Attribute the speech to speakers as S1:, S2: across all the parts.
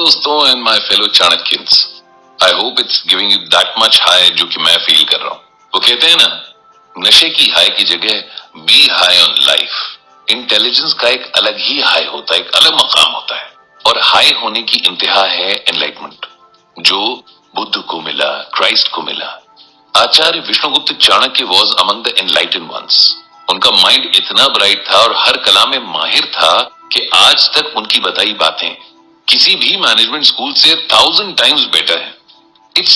S1: दोस्तों and my fellow चाणक्यंस, I hope it's giving you that much high जो कि मैं फील कर रहा हूँ। वो कहते हैं ना, नशे की हाई की जगह be high on life. Intelligence का एक अलग ही हाई होता है, एक अलग मकाम होता है, और हाई होने की इंतहा है एनलाइटमेंट, जो बुद्ध को मिला, क्राइस्ट को मिला। Acharya Vishnugupta Chanakya was among the enlightened ones. उनका माइंड इतना ब्राइट था और हर कला में माहिर था कि आज तक उनकी बताई बातें किसी भी मैनेजमेंट स्कूल से 1000 टाइम्स बेटर है। It's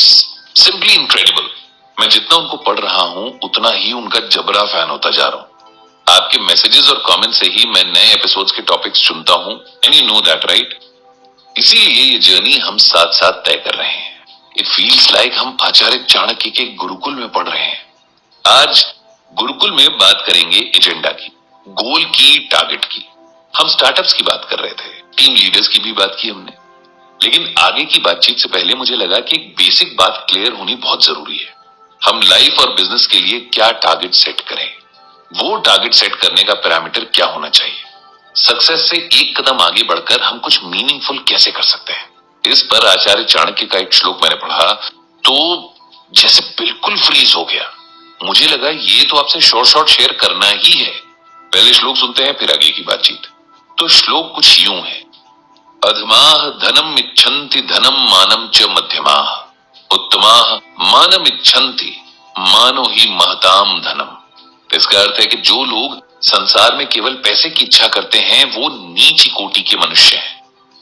S1: simply incredible. मैं जितना उनको पढ़ रहा हूं उतना ही उनका जबरा फैन होता जा रहा हूं। आपके मैसेजेस और कमेंट से ही मैं नए एपिसोड्स के टॉपिक्स चुनता हूं, and you know that right. इसीलिए ये जर्नी हम साथ साथ तय कर रहे हैं। इट फील्स लाइक हम आचार्य चाणक्य के गुरुकुल में पढ़ रहे हैं। आज गुरुकुल में बात करेंगे एजेंडा की, गोल की, टारगेट की। हम स्टार्टअप्स की बात कर रहे थे, टीम लीडर्स की भी बात की हमने, लेकिन आगे की बातचीत से पहले मुझे लगा कि एक बेसिक बात क्लियर होनी बहुत जरूरी है। हम लाइफ और बिजनेस के लिए क्या टारगेट सेट करें, वो टारगेट सेट करने का पैरामीटर क्या होना चाहिए, सक्सेस से एक कदम आगे बढ़कर हम कुछ मीनिंगफुल कैसे कर सकते हैं। इस पर आचार्य चाणक्य का एक श्लोक मैंने पढ़ा तो जैसे बिल्कुल फ्रीज हो गया। मुझे लगा ये तो आपसे शॉर्ट शेयर करना ही है। पहले श्लोक सुनते हैं, फिर आगे की बातचीत। तो श्लोक कुछ यूं है, अधमाः धनम इच्छन्ति धनम मानम च मध्यमाः, उत्तमाः मानम इच्छन्ति मानो ही महताम धनम। इसका अर्थ है कि जो लोग संसार में केवल पैसे की इच्छा करते हैं वो नीच कोटि के मनुष्य हैं।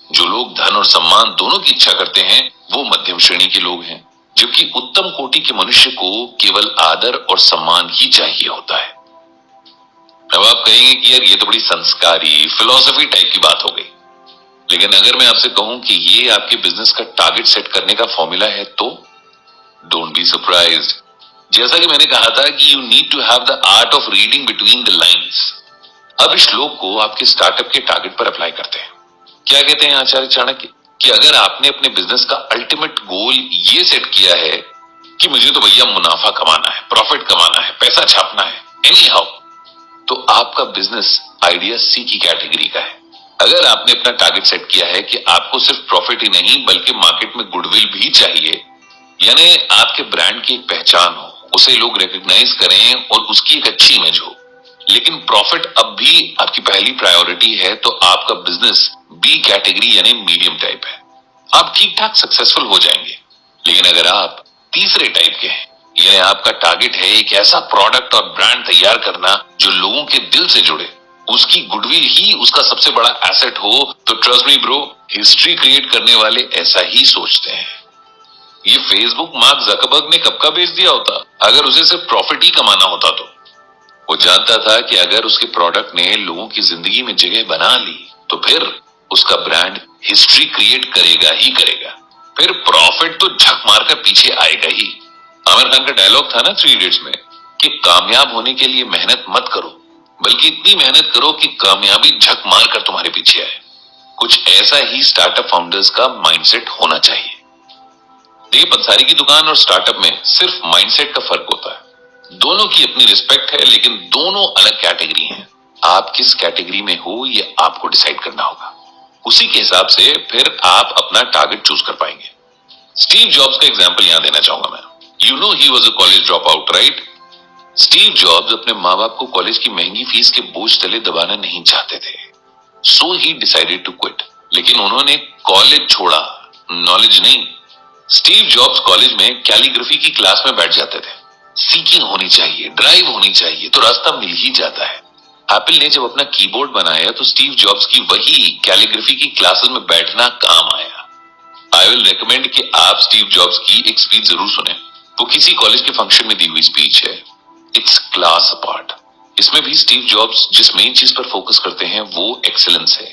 S1: जो लोग धन और सम्मान दोनों की इच्छा करते हैं वो मध्यम श्रेणी के लोग हैं, जबकि उत्तम कोटि के मनुष्य को केवल आदर और सम्मान ही चाहिए होता है। अब आप कहेंगे कि यार ये तो बड़ी संस्कारी फिलॉसफी टाइप की बात हो गई, लेकिन अगर मैं आपसे कहूं कि ये आपके बिजनेस का टारगेट सेट करने का फॉर्मूला है तो डोंट बी सरप्राइज्ड। जैसा कि मैंने कहा था कि you need to have the art of reading between the lines. अब इस श्लोक को आपके स्टार्टअप के टारगेट पर अप्लाई करते हैं। क्या कहते हैं आचार्य चाणक्य कि अगर आपने अपने बिजनेस का अल्टीमेट गोल ये सेट किया है कि मुझे तो भैया मुनाफा कमाना है, प्रॉफिट कमाना है, पैसा छापना है एनी हाउ, तो आपका बिजनेस आइडिया सी की कैटेगरी का है। अगर आपने अपना टारगेट सेट किया है कि आपको सिर्फ प्रॉफिट ही नहीं बल्कि मार्केट में गुडविल भी चाहिए, यानी आपके ब्रांड की एक पहचान हो, उसे लोग रिकॉग्नाइज करें और उसकी एक अच्छी इमेज हो, लेकिन प्रॉफिट अब भी आपकी पहली प्रायोरिटी है, तो आपका बिजनेस बी कैटेगरी यानी मीडियम टाइप है। आप ठीक ठाक सक्सेसफुल हो जाएंगे। लेकिन अगर आप तीसरे टाइप के हैं, यानी आपका टारगेट है एक ऐसा प्रोडक्ट और ब्रांड तैयार करना जो लोगों के दिल से जुड़े, उसकी गुडविल ही उसका सबसे बड़ा एसेट हो, तो trust me bro, history create करने वाले ऐसा ही सोचते हैं। ये फेसबुक मार्क जकरबर्ग ने कब का बेच दिया होता अगर उसे सिर्फ प्रॉफिट ही कमाना होता तो। वो जानता था कि अगर उसके प्रोडक्ट ने लोगों की जिंदगी में जगह बना ली तो फिर उसका ब्रांड हिस्ट्री क्रिएट करेगा ही करेगा, फिर प्रॉफिट तो झक मारकर पीछे आएगा ही। आमिर खान का डायलॉग था ना 3 इडियट्स में कि कामयाब होने के लिए मेहनत मत करो, बल्कि इतनी मेहनत करो कि कामयाबी झक मारकर तुम्हारे पीछे आए। कुछ ऐसा ही स्टार्टअप फाउंडर्स का माइंडसेट होना चाहिए। देखिए, पंसारी की दुकान और स्टार्टअप में सिर्फ माइंडसेट का फर्क होता है। दोनों की अपनी रिस्पेक्ट है, लेकिन दोनों अलग कैटेगरी हैं। आप किस कैटेगरी में हो ये आपको डिसाइड करना होगा। उसी के हिसाब से फिर आप अपना टारगेट चूज कर पाएंगे। स्टीव जॉब्स का एग्जांपल यहां देना चाहूंगा मैं। You know he was a college drop out, right? Steve jobs अपने माँ बाप को कॉलेज की महंगी फीस के बोझ तले दबाना नहीं चाहते थे, सो ही डिसाइडेड टू क्विट। लेकिन उन्होंने कॉलेज छोड़ा, नॉलेज नहीं। स्टीव जॉब्स कॉलेज में कैलीग्राफी की क्लास में बैठ जाते थे। सीकिंग होनी चाहिए, ड्राइव होनी चाहिए, तो रास्ता मिल ही जाता है। एप्पल ने जब अपना कीबोर्ड बनाया तो स्टीव जॉब्स की वही कैलीग्राफी की क्लासेस में बैठना काम आया। आई विल रिकमेंड कि आप स्टीव जॉब्स की एक स्पीच जरूर सुने। वो किसी कॉलेज के फंक्शन में दी हुई स्पीच है। It's class apart. इसमें भी स्टीव जॉब्स जिस मेन चीज पर फोकस करते हैं वो एक्सीलेंस है,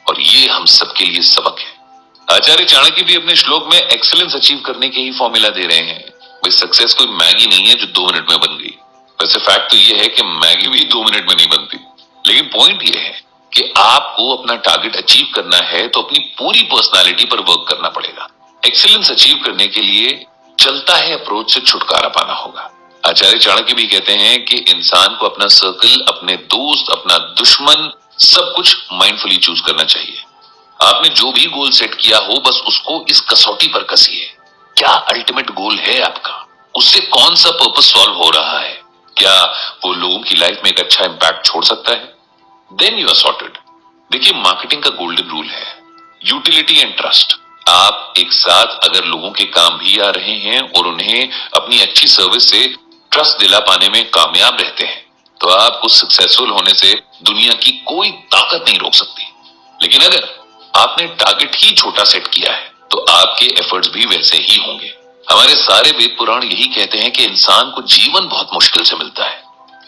S1: और ये हम सबके लिए सबक है। आचार्य चाणक्य भी अपने श्लोक में एक्सीलेंस अचीव करने के ही फॉर्मूला दे रहे हैं। भाई, सक्सेस कोई मैगी नहीं है जो 2 मिनट में बन गई। वैसे फैक्ट तो ये है कि मैगी भी 2 मिनट में नहीं बनती, लेकिन पॉइंट ये है कि आपको अपना टारगेट अचीव करना है तो अपनी पूरी पर्सनालिटी पर वर्क करना पड़ेगा। एक्सीलेंस अचीव करने के लिए चलता है अप्रोच से छुटकारा पाना होगा। आचार्य चाणक्य भी कहते हैं कि इंसान को अपना सर्कल, अपने दोस्त, अपना दुश्मन, सब कुछ माइंडफुली चूज करना चाहिए। आपने जो भी गोल सेट किया हो बस उसको इस कसौटी पर कसिए। क्या अल्टीमेट गोल है आपका? उससे कौन सा पर्पस सॉल्व हो रहा है? क्या वो लोगों की लाइफ में एक अच्छा इंपैक्ट छोड़ सकता है? Then you are sorted. देखिए, मार्केटिंग का गोल्डन रूल है यूटिलिटी एंड ट्रस्ट। आप एक साथ अगर लोगों के काम भी आ रहे हैं और उन्हें अपनी अच्छी सर्विस से ट्रस्ट दिला पाने में कामयाब रहते हैं तो आपको सक्सेसफुल होने से दुनिया की कोई ताकत नहीं रोक सकती। लेकिन अगर आपने टारगेट ही छोटा सेट किया है तो आपके एफर्ट्स भी वैसे ही होंगे। हमारे सारे वेद पुराण यही कहते हैं कि इंसान को जीवन बहुत मुश्किल से मिलता है।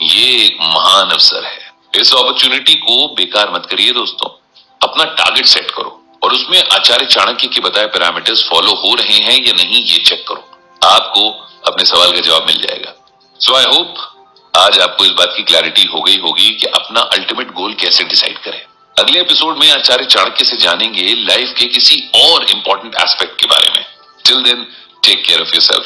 S1: ये एक महान अवसर है। इस अपॉर्चुनिटी को बेकार मत करिए दोस्तों। अपना टारगेट सेट करो और उसमें आचार्य चाणक्य के बताए पैरामीटर्स फॉलो हो रहे हैं या नहीं ये चेक करो। आपको अपने सवाल का जवाब मिल जाएगा। सो आई होप आज आपको इस बात की क्लैरिटी हो गई होगी कि अपना अल्टीमेट गोल कैसे डिसाइड करें। अगले एपिसोड में आचार्य चाणक्य से जानेंगे लाइफ के किसी और इंपॉर्टेंट एस्पेक्ट के बारे में। Till then take care of yourself.